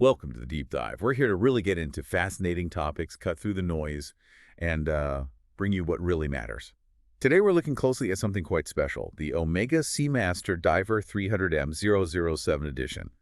Welcome to the Deep Dive. We're here to really get into fascinating topics, cut through the noise, and bring you what really matters. Today we're looking closely at something quite special, the Omega Seamaster Diver 300M007 edition.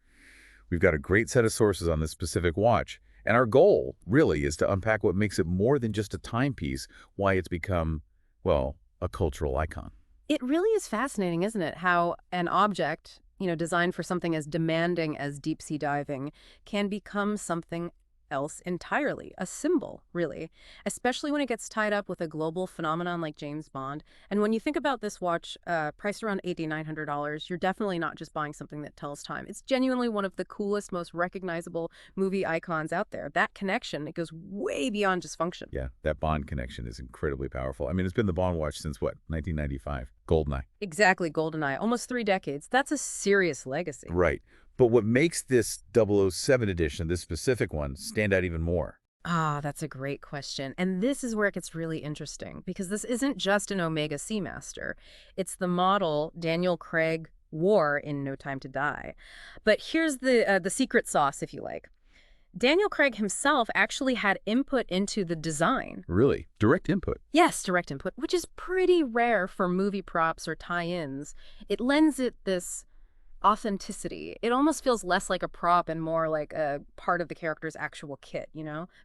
We've got a great set of sources on this specific watch, and our goal, really, is to unpack what makes it more than just a timepiece, why it's become, well, a cultural icon. It really is fascinating, isn't it, how an object, designed for something as demanding as deep-sea diving, can become something else entirely, a symbol, really, especially when it gets tied up with a global phenomenon like James Bond. And when you think about this watch, priced around $8,900, you're definitely not just buying something that tells time. It's genuinely one of the coolest, most recognizable movie icons out there. That connection, it goes way beyond just function. Yeah, that Bond connection is incredibly powerful. I mean, it's been the Bond watch since, what, 1995? GoldenEye. Exactly, GoldenEye. Almost 3 decades. That's a serious legacy. Right. But what makes this 007 edition, this specific one, stand out even more? Ah, that's a great question. And this is where it gets really interesting, because this isn't just an Omega Seamaster. It's the model Daniel Craig wore in No Time to Die. But here's the secret sauce, if you like. Daniel Craig himself actually had input into the design. Really? Direct input? Yes, direct input, which is pretty rare for movie props or tie-ins. It lends it this authenticity. It almost feels less like a prop and more like a part of the character's actual kit,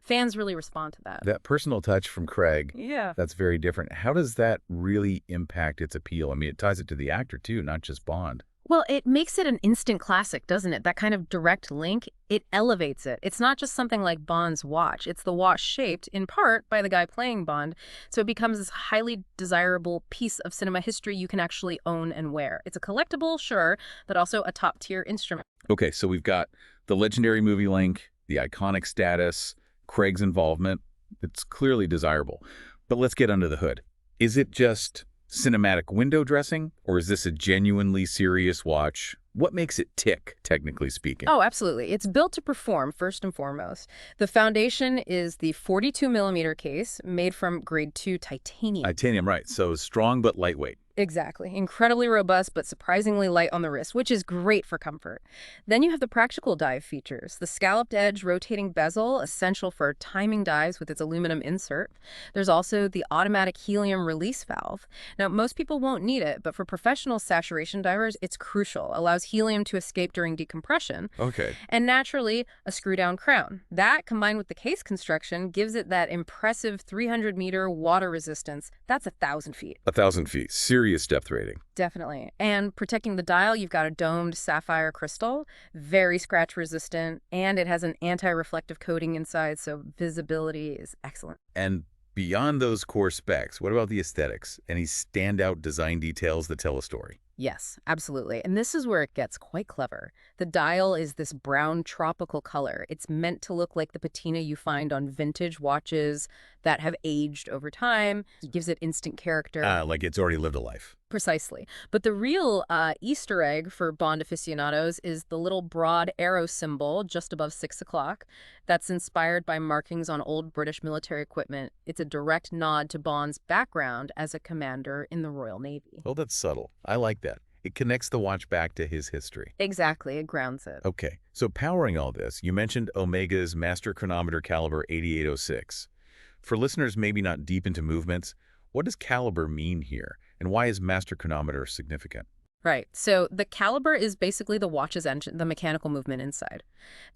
Fans really respond to that. That personal touch from Craig, Yeah. that's very different. How does that really impact its appeal? I mean, it ties it to the actor, too, not just Bond. Well, it makes it an instant classic, doesn't it? That kind of direct link, it elevates it. It's not just something like Bond's watch. It's the watch shaped, in part, by the guy playing Bond. So it becomes this highly desirable piece of cinema history you can actually own and wear. It's a collectible, sure, but also a top-tier instrument. Okay, so we've got the legendary movie link, the iconic status, Craig's involvement. It's clearly desirable. But let's get under the hood. Is it just cinematic window dressing, or is this a genuinely serious watch? What makes it tick, technically speaking? Oh, absolutely. It's built to perform, first and foremost. The foundation is the 42mm case made from grade 2 titanium. Titanium, right. So strong but lightweight. Exactly. Incredibly robust, but surprisingly light on the wrist, which is great for comfort. Then you have the practical dive features. The scalloped edge rotating bezel, essential for timing dives with its aluminum insert. There's also the automatic helium release valve. Now, most people won't need it, but for professional saturation divers, it's crucial. Allows helium to escape during decompression. Okay. And naturally, a screw-down crown. That, combined with the case construction, gives it that impressive 300-meter water resistance. That's 1,000 feet. 1,000 feet. Serious depth rating. Definitely. And protecting the dial, you've got a domed sapphire crystal, very scratch resistant, and it has an anti-reflective coating inside, so visibility is excellent. And beyond those core specs, what about the aesthetics? Any standout design details that tell a story? Yes, absolutely. And this is where it gets quite clever. The dial is this brown tropical color. It's meant to look like the patina you find on vintage watches that have aged over time. It gives it instant character. Like it's already lived a life. Precisely. But the real Easter egg for Bond aficionados is the little broad arrow symbol just above 6 o'clock. That's inspired by markings on old British military equipment. It's a direct nod to Bond's background as a commander in the Royal Navy. Oh, that's subtle. I like that. It connects the watch back to his history. Exactly. It grounds it. Okay. So powering all this, you mentioned Omega's master chronometer caliber 8806. For listeners maybe not deep into movements, what does caliber mean here? And why is master chronometer significant? Right. So the caliber is basically the watch's engine, the mechanical movement inside.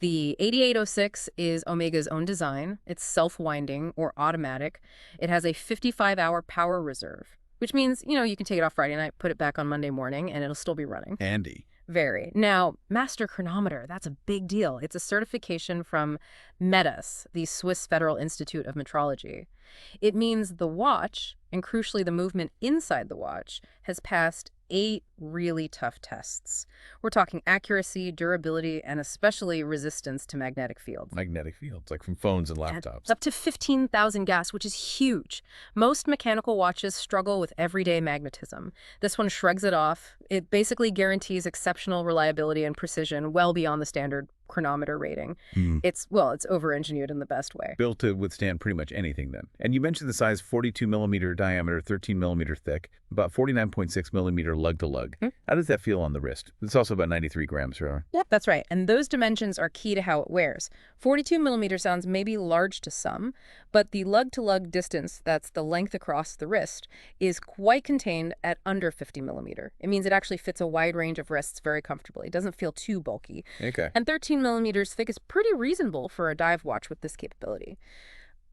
The 8806 is Omega's own design. It's self-winding or automatic. It has a 55-hour power reserve, which means, you can take it off Friday night, put it back on Monday morning, and it'll still be running. Handy. Very. Now, master chronometer, that's a big deal. It's a certification from METUS, the Swiss Federal Institute of Metrology. It means the watch, and crucially the movement inside the watch, has passed 8 really tough tests. We're talking accuracy, durability, and especially resistance to magnetic fields. Magnetic fields, like from phones and laptops. It's up to 15,000 gas, which is huge. Most mechanical watches struggle with everyday magnetism. This one shrugs it off. It basically guarantees exceptional reliability and precision well beyond the standard chronometer rating. Hmm. It's over-engineered in the best way. Built to withstand pretty much anything then. And you mentioned the size 42 millimeter diameter, 13 millimeter thick, about 49.6 millimeter lug to lug. How does that feel on the wrist? It's also about 93 grams, right? Yep, that's right. And those dimensions are key to how it wears. 42 millimeter sounds maybe large to some, but the lug-to-lug distance, that's the length across the wrist, is quite contained at under 50 millimeter. It means it actually fits a wide range of wrists very comfortably. It doesn't feel too bulky. Okay. And 13 millimeters thick is pretty reasonable for a dive watch with this capability.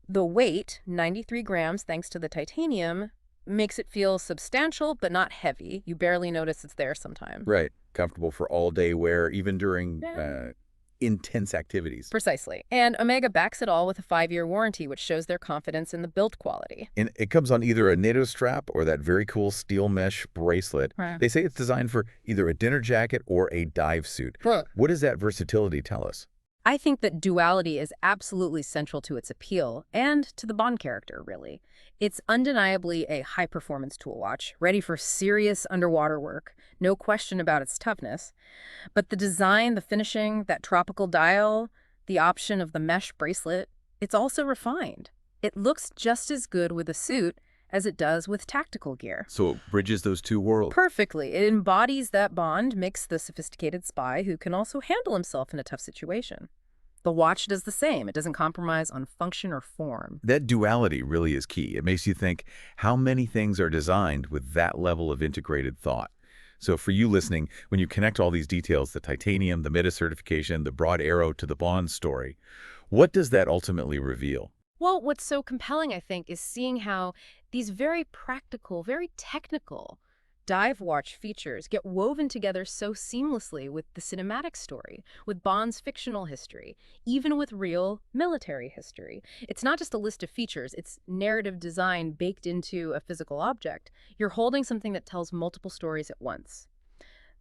The weight, 93 grams thanks to the titanium, makes it feel substantial but not heavy. You barely notice it's there sometimes. Right. Comfortable for all-day wear, even during intense activities. Precisely. And Omega backs it all with a 5-year warranty, which shows their confidence in the build quality. And it comes on either a NATO strap or that very cool steel mesh bracelet. Right. They say it's designed for either a dinner jacket or a dive suit. What does that versatility tell us? I think that duality is absolutely central to its appeal and to the Bond character, really. It's undeniably a high-performance tool watch, ready for serious underwater work. No question about its toughness. But the design, the finishing, that tropical dial, the option of the mesh bracelet, it's also refined. It looks just as good with a suit as it does with tactical gear. So it bridges those two worlds. Perfectly. It embodies that Bond, makes the sophisticated spy who can also handle himself in a tough situation. The watch does the same. It doesn't compromise on function or form. That duality really is key. It makes you think how many things are designed with that level of integrated thought. So for you listening, when you connect all these details, the titanium, the META certification, the broad arrow to the Bond story, what does that ultimately reveal? Well, what's so compelling, I think, is seeing how these very practical, very technical dive watch features get woven together so seamlessly with the cinematic story, with Bond's fictional history, even with real military history. It's not just a list of features, it's narrative design baked into a physical object. You're holding something that tells multiple stories at once.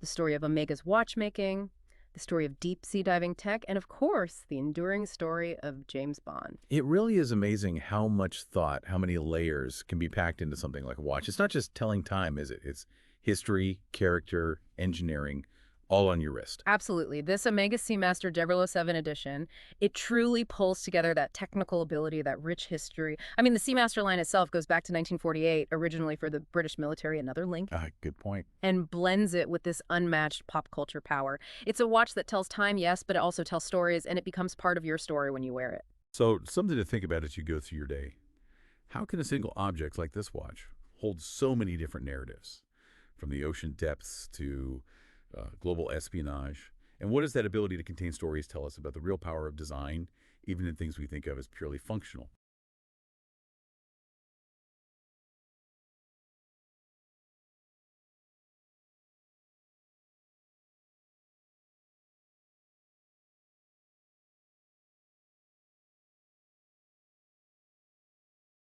The story of Omega's watchmaking, the story of deep-sea diving tech, and of course, the enduring story of James Bond. It really is amazing how much thought, how many layers can be packed into something like a watch. It's not just telling time, is it? It's history, character, engineering, all on your wrist. Absolutely. This Omega Seamaster Diver 07 edition, it truly pulls together that technical ability, that rich history. I mean, the Seamaster line itself goes back to 1948, originally for the British military, another link, Good point. and blends it with this unmatched pop culture power. It's a watch that tells time, yes, but it also tells stories, and it becomes part of your story when you wear it. So something to think about as you go through your day. How can a single object like this watch hold so many different narratives, from the ocean depths to global espionage? And what does that ability to contain stories tell us about the real power of design, even in things we think of as purely functional?